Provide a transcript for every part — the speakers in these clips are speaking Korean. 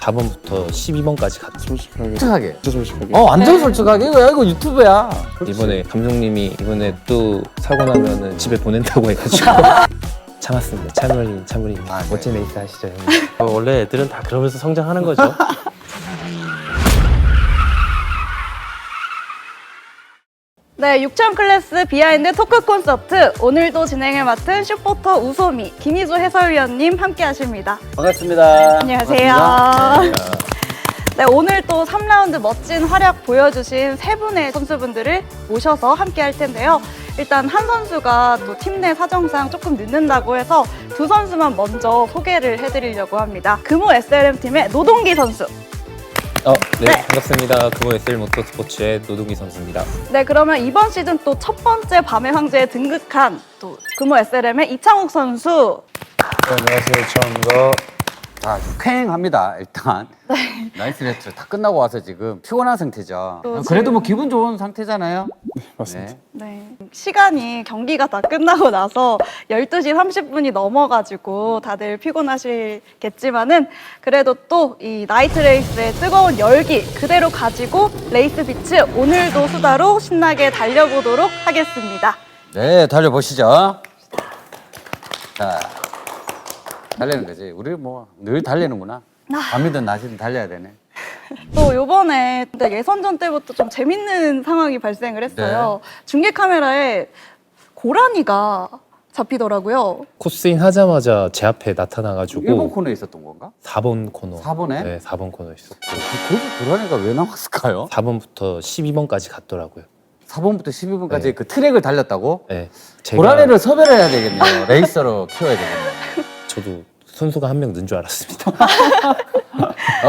4번부터 12번까지 갔죠. 솔직하게. 진짜 솔직하게. 완전 솔직하게. 이거 유튜브야. 이번에 감독님이 이번에 또 사고 나면은 집에 보낸다고 해가지고 참았습니다. 차물이 아, 네. 멋진 레이스 하시죠, 형님. 원래 애들은 다 그러면서 성장하는 거죠. 네, 6000 클래스 비하인드 토크 콘서트 오늘도 진행을 맡은 슈퍼터 우소미 김희수 해설위원님 함께 하십니다. 반갑습니다. 안녕하세요. 네, 오늘 또 3라운드 멋진 활약 보여주신 세 분의 선수분들을 모셔서 함께 할 텐데요. 일단 한 선수가 또 팀 내 사정상 조금 늦는다고 해서 두 선수만 먼저 소개를 해드리려고 합니다. 금호 SLM 팀의 노동기 선수. 네, 네. 반갑습니다. 금호 SL 모터스포츠의 노동기 선수입니다. 네, 그러면 이번 시즌 또 첫 번째 밤의 황제에 등극한 또 금호 SLM의 이창욱 선수. 안녕하세요. 처음으로. 자, 쾌행합니다. 일단. 나이스 레트 다 끝나고 와서 지금 피곤한 상태죠. 또 그래도 뭐 기분 좋은 상태잖아요. 맞습니다. 네, 시간이 경기가 다 끝나고 나서 12시 30분이 넘어가지고 다들 피곤하시겠지만은 그래도 또 이 나이트 레이스의 뜨거운 열기 그대로 가지고 레이스 비츠 오늘도 수다로 신나게 달려보도록 하겠습니다. 네, 달려보시죠. 자, 달리는 거지. 우리 뭐 늘 달리는구나. 밤이든 낮이든 달려야 되네. 또 요번에 예선전 때부터 좀 재밌는 상황이 발생을 했어요. 중계 카메라에 고라니가 잡히더라고요. 코스인 하자마자 제 앞에 나타나가지고 1번 코너에 있었던 건가? 4번 코너. 4번에? 네, 4번 코너 있었고 거기 고라니가 왜 나왔을까요? 4번부터 12번까지 갔더라고요. 4번부터 12번까지 네. 그 트랙을 달렸다고? 네, 제가 고라니를 섭외를 해야 되겠네요. 레이서로 키워야 되겠네요. 저도 선수가 한 명 는 줄 알았습니다.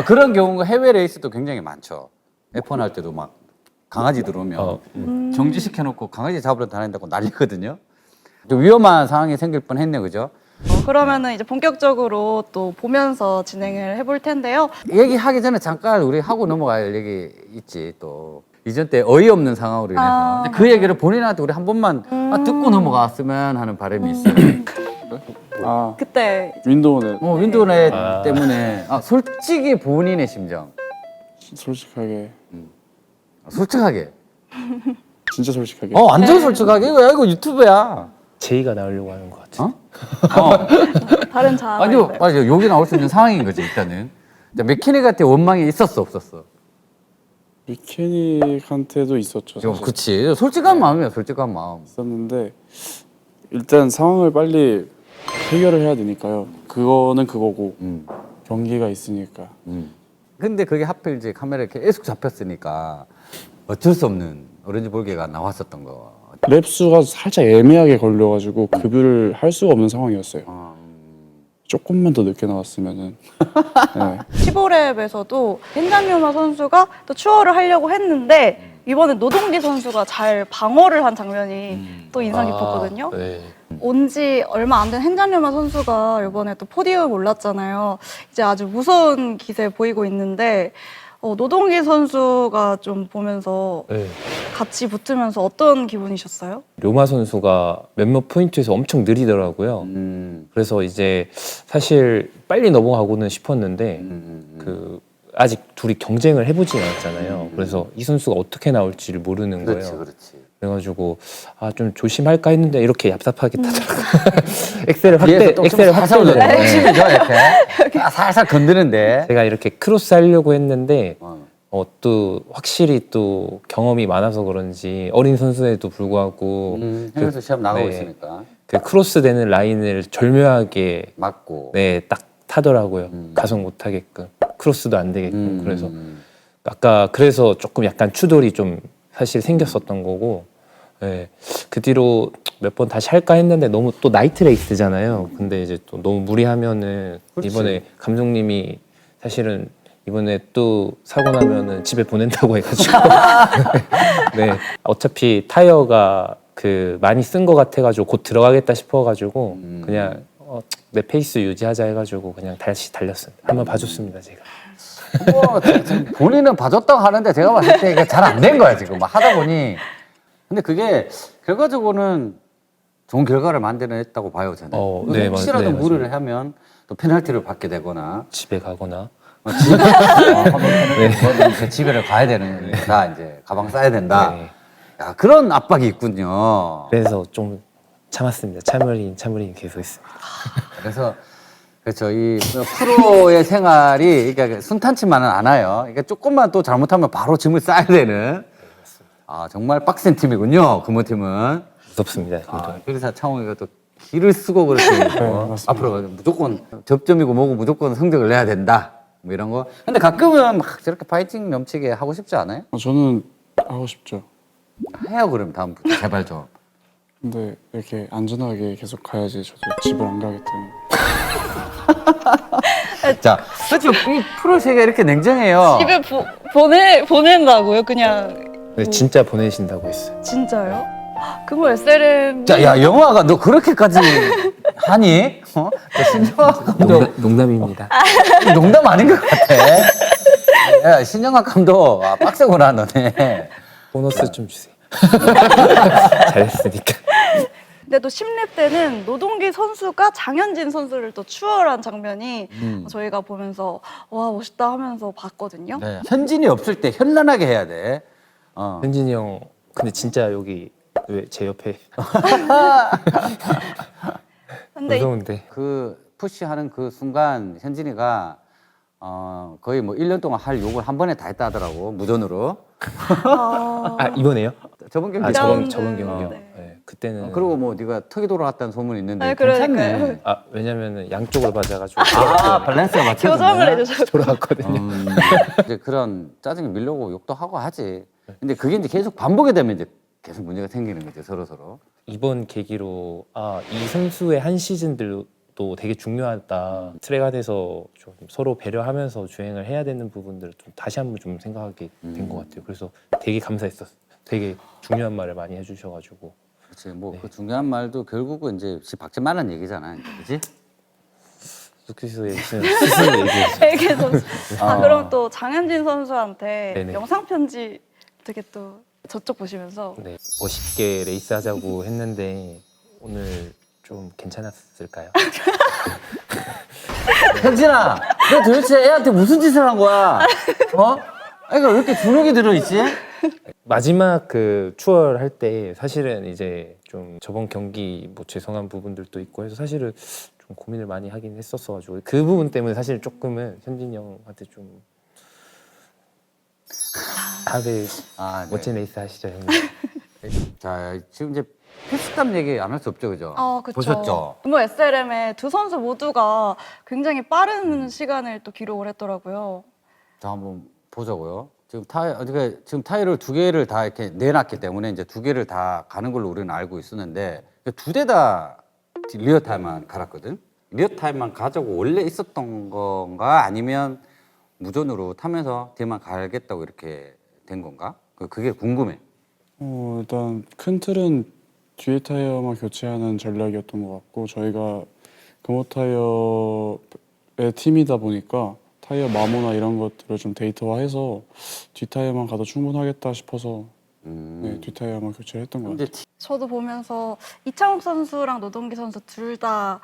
그런 경우가 해외 레이스도 굉장히 많죠. F1 할 때도 막 강아지 들어오면 정지시켜놓고 강아지 잡으러 다닌다고 난리거든요. 좀 위험한 상황이 생길 뻔했네, 그죠? 그러면은 이제 본격적으로 또 보면서 진행을 해볼 텐데요. 얘기하기 전에 잠깐 우리 하고 넘어갈 얘기 있지 또. 이전 때 어이없는 상황으로 인해서 근데 그 얘기를 본인한테 우리 한 번만 듣고 넘어갔으면 하는 바람이 있어요. 그때 윈도우는 윈도우넷 때문에 솔직히 본인의 심정 솔직하게. 솔직하게 진짜 솔직하게. 완전 솔직하게 이거 유튜브야. 제의가 나오려고 하는 것 같아요. 다른 자 아니요, 맞아요. 욕이 나올 수 있는 상황인 거지 일단은. 메케닉한테 원망이 있었어 없었어? 메케닉한테도 있었죠. 사실. 그치. 솔직한 마음이야, 솔직한 마음. 있었는데 일단 상황을 빨리 해결을 해야 되니까요. 그거는 그거고 경기가 있으니까. 근데 그게 하필 이제 카메라에 계속 잡혔으니까 어쩔 수 없는 오렌지 볼게가 나왔었던 거. 랩수가 살짝 애매하게 걸려가지고 급유를 할 수가 없는 상황이었어요. 조금만 더 늦게 나왔으면은. 네. 15랩에서도 헨잔요마 선수가 또 추월을 하려고 했는데 이번에 노동기 선수가 잘 방어를 한 장면이 또 인상 깊었거든요. 네. 온 지 얼마 안 된 헨잔요마 선수가 이번에 또 포디움 올랐잖아요. 이제 아주 무서운 기세 보이고 있는데 노동기 선수가 좀 보면서 네. 같이 붙으면서 어떤 기분이셨어요? 료마 선수가 몇몇 포인트에서 엄청 느리더라고요. 그래서 이제 사실 빨리 넘어가고는 싶었는데 그 아직 둘이 경쟁을 해보진 않았잖아요. 그래서 이 선수가 어떻게 나올지를 모르는 거예요. 그렇지. 그래가지고 좀 조심할까 했는데 이렇게 얍삽하게 타더라고요. 뒤에서 엑셀을 살살 확대를 올려. 네. 핵심이죠, 이렇게. 살살 건드는데. 제가 이렇게 크로스 하려고 했는데 또 확실히 또 경험이 많아서 그런지 어린 선수에도 불구하고 해외에서 시합 나가고 네. 있으니까. 그 크로스 되는 라인을 절묘하게 맞고. 딱 타더라고요. 가속 못 하게끔 크로스도 안 되게끔. 그래서 아까 그래서 조금 약간 추돌이 좀 사실 생겼었던 거고. 네. 그 뒤로 몇 번 다시 할까 했는데 너무 또 나이트 레이스잖아요. 근데 이제 또 너무 무리하면은 그렇지. 이번에 감독님이 사실은 이번에 또 사고 나면은 집에 보낸다고 해가지고 네 어차피 타이어가 그 많이 쓴 거 같아가지고 곧 들어가겠다 싶어가지고 그냥 내 페이스 유지하자 해가지고 그냥 다시 달렸습니다. 한번 봐줬습니다 제가. 뭐, 본인은 봐줬다고 하는데 제가 봤을 때 이게 잘 안 된 거야 지금 막 하다 보니. 근데 그게 결과적으로는 좋은 결과를 만들어냈다고 봐요 저는. 네, 혹시라도 네, 무리를 하면 또 페널티를 받게 되거나. 집에 가거나 한번 이제 집에를 가야 되는 거다. 이제 가방 싸야 된다. 네. 야, 그런 압박이 있군요. 그래서 좀 참았습니다. 참으린 계속 있습니다. 그래서 그렇죠. 이 프로의 생활이 그러니까 순탄치만은 않아요. 그러니까 조금만 또 잘못하면 바로 짐을 싸야 되는. 아, 정말 빡센 팀이군요. 금호팀은. 무섭습니다. 아, 그래서 창호이가 또 기를 쓰고 그렇게 있고 앞으로 무조건 접점이고 뭐고 무조건 성적을 내야 된다. 뭐 이런 거. 근데 가끔은 막 저렇게 파이팅 넘치게 하고 싶지 않아요? 저는 하고 싶죠. 해요 그럼 다음부터 제발 좀. 근데 이렇게 안전하게 계속 가야지 저도 집을 안 가기 때문에. 자, 그렇죠. 이 프로 세계가 이렇게 냉정해요. 집에 보낸다고요? 그냥 근데 진짜 보내신다고 했어요. 진짜요? 그거 SLM 자, 야 영화가 너 그렇게까지 하니? 어? 너 신영학 감독 농담입니다. 농담 아닌 것 같아. 야, 신영학 감독 빡세구나 너네. 보너스 좀 주세요. 잘했으니까. 근데 또 10렙 때는 노동기 선수가 장현진 선수를 또 추월한 장면이 저희가 보면서 와 멋있다 하면서 봤거든요. 네. 현진이 없을 때 현란하게 해야 돼. 현진이 형 근데 진짜 여기 왜 제 옆에 근데 무서운데. 그 푸시하는 그 순간 현진이가 거의 뭐 1년 동안 할 욕을 한 번에 다 했다 하더라고 무전으로. 아 이번에요? 저번 경기. 아 라운드. 저번 경기요. 네. 네, 그때는 그리고 뭐 네가 턱이 돌아갔다는 소문이 있는데 네, 괜찮네. 그러니까요. 아 왜냐면은 양쪽을 맞아가지고 밸런스가 맞춰. 교정을 해주셔서 돌아왔거든요. 이제 그런 짜증이 밀려고 욕도 하고 하지. 근데 그게 이제 계속 반복이 되면 이제 계속 문제가 생기는 거죠 서로. 이번 계기로 이 선수의 한 시즌들도 되게 중요하다. 트랙 안에서 좀 서로 배려하면서 주행을 해야 되는 부분들을 좀 다시 한번 좀 생각하게 된 것 같아요. 그래서 되게 감사했었어요. 되게 중요한 말을 많이 해주셔가지고. 그렇지. 뭐 그 중요한 말도 결국은 이제 지 박진만한 얘기잖아. 그렇지? 스키스 스스로 얘기했어요. 되게 선수. 그럼 또 장현진 선수한테 네네. 영상 편지 되게 또 저쪽 보시면서 네, 멋있게 레이스하자고 했는데 오늘 좀 괜찮았을까요? 현진아, 너 도대체 애한테 무슨 짓을 한 거야? 어? 애가 왜 이렇게 주눅이 들어있지? 마지막 그 추월할 때 사실은 이제 좀 저번 경기 뭐 죄송한 부분들도 있고 해서 사실은 좀 고민을 많이 하긴 했었어가지고 그 부분 때문에 사실 조금은 현진이 형한테 좀 다들 네. 멋진 레이스 하시죠 형님. 자, 지금 이제 필수답 얘기 안 할 수 없죠, 그죠? 그쵸. 보셨죠? 뭐 SLM의 두 선수 모두가 굉장히 빠른 시간을 또 기록을 했더라고요. 자, 한번 보자고요. 지금 타이어를 두 개를 다 이렇게 내놨기 때문에 이제 두 개를 다 가는 걸로 우리는 알고 있었는데 두 대 다 리어 타임만 갈았거든. 리어 타임만 가자고 원래 있었던 건가 아니면 무전으로 타면서 뒤만 갈겠다고 이렇게 된 건가? 그게 궁금해. 일단 큰 틀은 뒤에 타이어만 교체하는 전략이었던 것 같고 저희가 금호 타이어의 팀이다 보니까 타이어 마모나 이런 것들을 좀 데이터화해서 뒤 타이어만 가도 충분하겠다 싶어서 네, 뒤 타이어만 교체를 했던 것 같아요. 이제 저도 보면서 이창욱 선수랑 노동기 선수 둘 다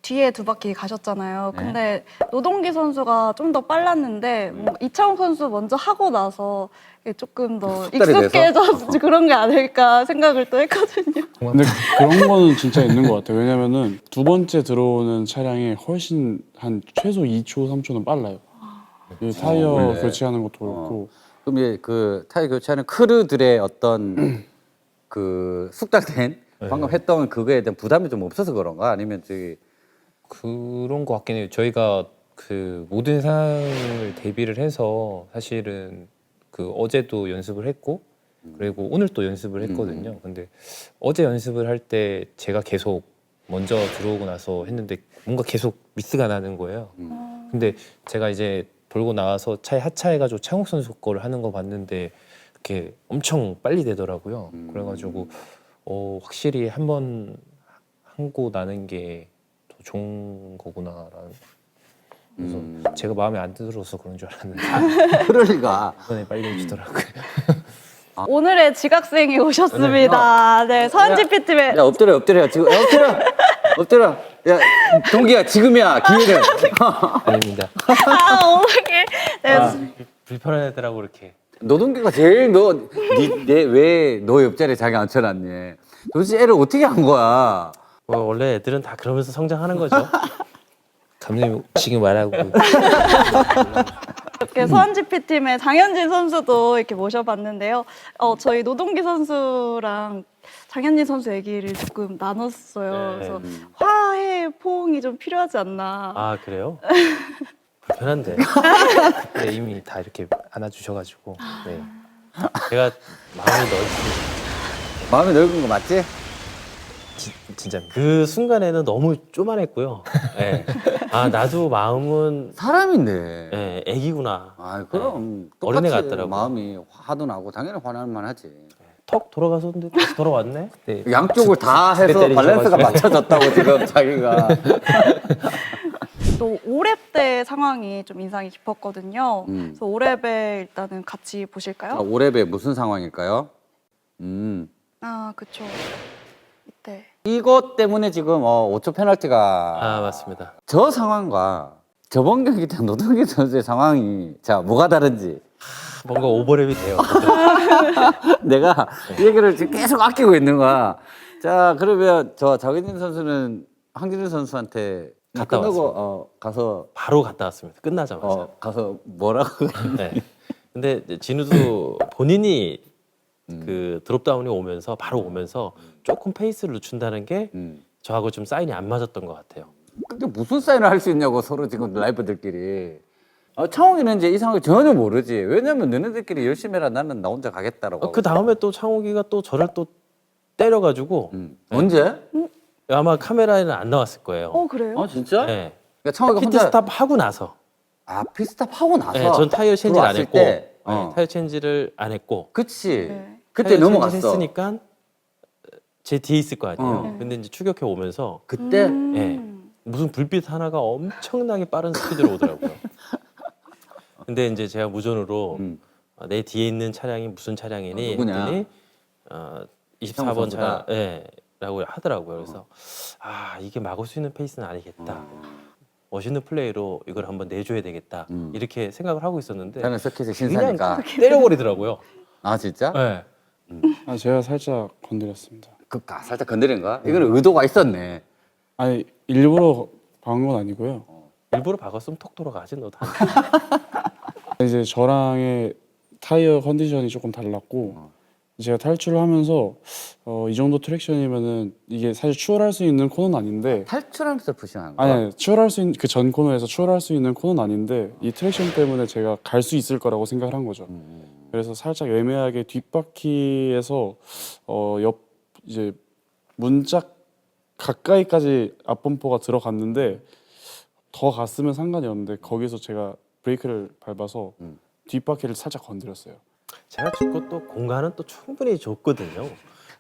뒤에 두 바퀴 가셨잖아요. 네. 근데 노동기 선수가 좀 더 빨랐는데 뭐 이창욱 선수 먼저 하고 나서 이게 조금 더 숙달이 돼서? 익숙해져서 그런 게 아닐까 생각을 또 했거든요. 근데 그런 거는 진짜 있는 것 같아요. 왜냐면은 두 번째 들어오는 차량이 훨씬 한 최소 2초, 3초는 빨라요. 이 타이어 원래. 교체하는 것도 그렇고 그럼 이제 그 타이어 교체하는 크루들의 어떤 그 숙달된 방금 했던 그거에 대한 부담이 좀 없어서 그런가? 아니면 저기 그런 것 같긴 해요. 저희가 그 모든 상황을 대비를 해서 사실은 그 어제도 연습을 했고 그리고 오늘 또 연습을 했거든요. 근데 어제 연습을 할 때 제가 계속 먼저 들어오고 나서 했는데 뭔가 계속 미스가 나는 거예요. 근데 제가 이제 돌고 나와서 차에 하차해가지고 창욱 선수 거를 하는 거 봤는데 이렇게 엄청 빨리 되더라고요. 그래가지고 확실히 한 번 하고 나는 게 더 좋은 거구나라는. 그래서 제가 마음에 안 들어서 그런 줄 알았는데 그럴 리가. 이번에 빨리 오시더라고요. 오늘의 지각생이 오셨습니다. 네, 서현지 PT의 야 엎드려 지금 엎드려 야, 동기야, 지금이야, 기회는. 아닙니다. 어떻게? 네. 불편한 애들하고 이렇게. 노동기가 제일 왜 너 옆자리에 자기 앉혀놨니? 도대체 애를 어떻게 한 거야? 원래 애들은 다 그러면서 성장하는 거죠. 감독님 지금 말하고 이렇게 소환지피 팀의 장현진 선수도 이렇게 모셔봤는데요. 저희 노동기 선수랑 장현진 선수 얘기를 조금 나눴어요. 네. 그래서 화해 포옹이 좀 필요하지 않나. 아 그래요? 불편한데. 네, 이미 다 이렇게 안아주셔가지고 네. 제가 마음이 넓습니다. 마음이 넓은 거 맞지? 진짜입니다. 그 순간에는 너무 쪼만했고요. 네. 아 나도 마음은 사람인데. 네, 애기구나. 아, 그럼 어린애 똑같이 같더라고요. 마음이 화도 나고 당연히 화날 만하지. 턱 돌아가서는데 다시 돌아왔네. 네. 양쪽을 다 해서 때리셔가지고. 밸런스가 맞춰졌다고 지금 자기가. 또 5랩 때 상황이 좀 인상이 깊었거든요. 그래서 5랩에 일단은 같이 보실까요? 5랩에 무슨 상황일까요? 그쵸. 이때. 이것 때문에 지금 5초 페널티가 아 맞습니다. 저 상황과 저번 경기 때 노동기 선수의 상황이 자 뭐가 다른지 뭔가 오버랩이 돼요. 내가 이 얘기를 지금 계속 아끼고 있는 거야. 자 그러면 저 장현진 선수는 황진우 선수한테 갔다 끝나고 가서 바로 갔다 왔습니다. 끝나자마자. 가서 뭐라고 네. 근데 이제 진우도 본인이 그 드롭다운이 오면서 바로 오면서 조금 페이스를 늦춘다는 게 저하고 좀 사인이 안 맞았던 것 같아요. 근데 무슨 사인을 할 수 있냐고 서로 지금 라이브들끼리. 창욱이는 이제 이 상황을 전혀 모르지. 왜냐면 너네들끼리 열심히 해라. 나는 나 혼자 가겠다라고. 그 다음에 또 창욱이가 또 저를 또 때려가지고 언제? 아마 카메라에는 안 나왔을 거예요. 그래요? 진짜? 네. 그러니까 창욱이가 피트 혼자 스탑 하고 나서. 피스탑 하고 나서. 네, 전 타이어 체인지를 안 들어왔을 했고, 때, 네, 타이어 체인지를 안 했고. 그치. 네. 그때 타이어 체인지를 넘어갔어. 했으니까 제 뒤에 있을 거 아니에요. 어. 근데 이제 추격해 오면서 그때 예. 무슨 불빛 하나가 엄청나게 빠른 스피드로 오더라고요. 근데 이제 제가 무전으로 내 뒤에 있는 차량이 무슨 차량이니 누구냐? 했더니 24번 선수다. 차량 라고 하더라고요. 그래서 이게 막을 수 있는 페이스는 아니겠다. 멋있는 플레이로 이걸 한번 내줘야 되겠다. 이렇게 생각을 하고 있었는데 저는 서킷의 그냥 신사니까. 때려버리더라고요. 아 진짜? 네. 제가 살짝 건드렸습니다. 살짝 건드린 거야? 이거는 의도가 있었네. 아니 일부러 박은 건 아니고요. 일부러 박았으면 톡 돌아가지 너도. 이제 저랑의 타이어 컨디션이 조금 달랐고 제가 탈출을 하면서 이 정도 트랙션이면은 이게 사실 추월할 수 있는 코너는 아닌데 탈출하면서 푸싱한 거야? 아니 추월할 수 있는 그 전 코너에서 추월할 수 있는 코너는 아닌데 이 트랙션 때문에 제가 갈 수 있을 거라고 생각을 한 거죠. 그래서 살짝 애매하게 뒷바퀴에서 옆 이제 문짝 가까이까지 앞범퍼가 들어갔는데 더 갔으면 상관이 없는데 거기서 제가 브레이크를 밟아서 뒷바퀴를 살짝 건드렸어요. 제가 줬고 또 공간은 또 충분히 줬거든요.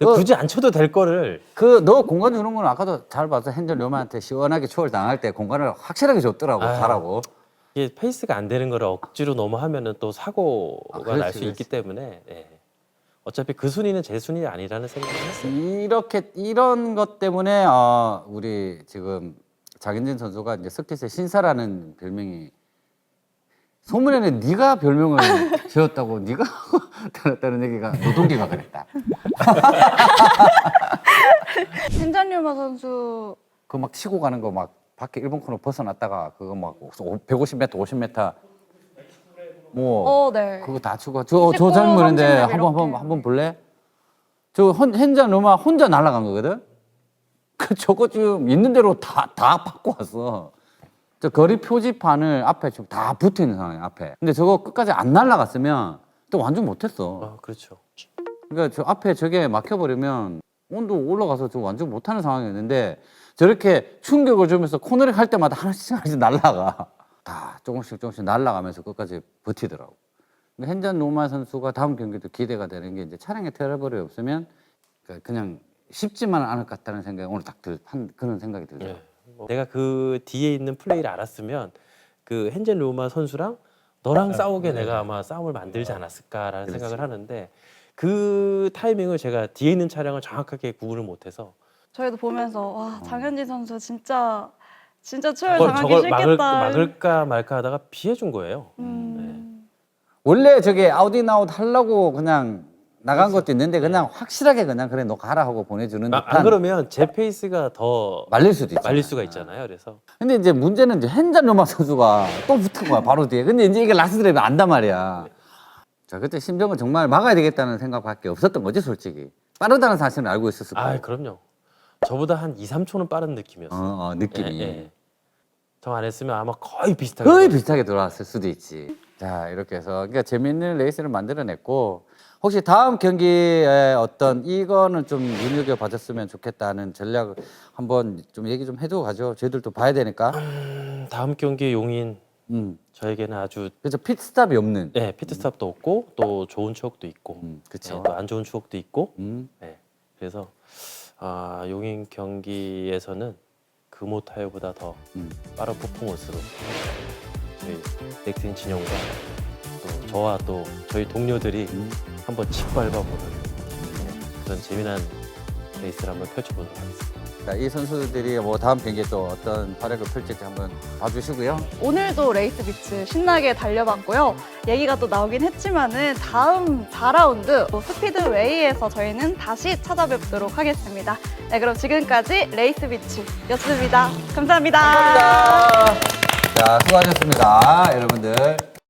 굳이 안 쳐도 될 거를 너 공간 주는 건 아까도 잘 봐서 핸들 요만한테 시원하게 추월 당할 때 공간을 확실하게 줬더라고. 잘하고. 이게 페이스가 안 되는 거를 억지로 너무 하면은 또 사고가 그렇지, 날 수 있기 때문에 어차피 그 순위는 제 순위 아니라는 생각을 했어요. 이런 것 때문에 우리 지금 장현진 선수가 이제 서킷의 신사라는 별명이 소문에는 네가 별명을 지었다고 네가 달았다는 얘기가 노동기가 그랬다. 텐잔류마 선수 그 막 치고 가는 거 막 밖에 일본 코너 벗어났다가 그거 막 150m, 50m 뭐 네. 그거 다 치고 저 젊은인데 한번 볼래? 저 현자 로마 혼자 날아간 거거든. 그 저거 지금 있는 대로 다 받고 왔어. 저 거리 표지판을 앞에 지금 다 붙어 있는 상황이야 앞에. 근데 저거 끝까지 안 날아갔으면 또 완전 못했어. 그렇죠. 그러니까 저 앞에 저게 막혀버리면 온도 올라가서 저 완전 못하는 상황이었는데 저렇게 충격을 주면서 코너링 할 때마다 하나씩 날아가. 다 조금씩 날아가면서 끝까지 버티더라고. 근데 henjan 로마 선수가 다음 경기도 기대가 되는 게 이제 차량에 트러블이 없으면 그냥 쉽지만은 않을 것 같다는 생각이 오늘 딱 그런 생각이 들더라고. 내가 그 뒤에 있는 플레이를 알았으면 그 henjan 로마 선수랑 너랑 싸우게 내가 아마 싸움을 만들지 않았을까라는 생각을 하는데 그 타이밍을 제가 뒤에 있는 차량을 정확하게 구분을 못해서 저희도 보면서 와 장현진 선수 진짜 추월 저걸 당하기 싫겠다. 막을까 말까 하다가 피해준 거예요. 원래 저게 아웃인아웃 하려고 그냥 나간 것도 있는데 그냥 확실하게 그냥 그래 너 가라 하고 보내주는 안 듯한 그러면 제 페이스가 더 말릴 수도 있잖아. 말릴 수가 있잖아요. 그래서 근데 이제 문제는 이제 헨잔 로마 선수가 또 붙은 거야 바로 뒤에. 근데 이제 이게 라스트 드라이브 안단 말이야. 자 그때 심정은 정말 막아야 되겠다는 생각밖에 없었던 거지 솔직히. 빠르다는 사실은 알고 있었을 거고. 아 그럼요. 저보다 한 2, 3초는 빠른 느낌이었어요. 느낌이. 저 안 했으면 아마 거의 비슷하게. 거의 비슷하게 돌아왔을 수도 있지. 자 이렇게 해서 그러니까 재밌는 레이스를 만들어냈고 혹시 다음 경기에 어떤 이거는 좀 눈여겨 봐줬으면 좋겠다는 전략 한번 좀 얘기 좀 해주고 가죠. 저희들도 봐야 되니까. 다음 경기 용인 저에게는 아주 그래서 pit스탑이 없는. 피트스탑도 없고 또 좋은 추억도 있고 그쵸. 또 안 좋은 추억도 있고 음. 그래서 용인 경기에서는 금호 타이어보다 더 빠른 퍼포먼스로 저희 넥슨 진영과 또 저와 또 저희 동료들이 한번 짓밟아보는 그런 재미난 레이스를 한번 펼쳐보도록 하겠습니다. 자, 이 선수들이 뭐 다음 경기에 또 어떤 활약을 펼칠지 한번 봐주시고요. 오늘도 레이스 비츠 신나게 달려봤고요. 얘기가 또 나오긴 했지만은 다음 4라운드 스피드웨이에서 저희는 다시 찾아뵙도록 하겠습니다. 네, 그럼 지금까지 레이스 비츠였습니다. 감사합니다. 자, 수고하셨습니다. 여러분들.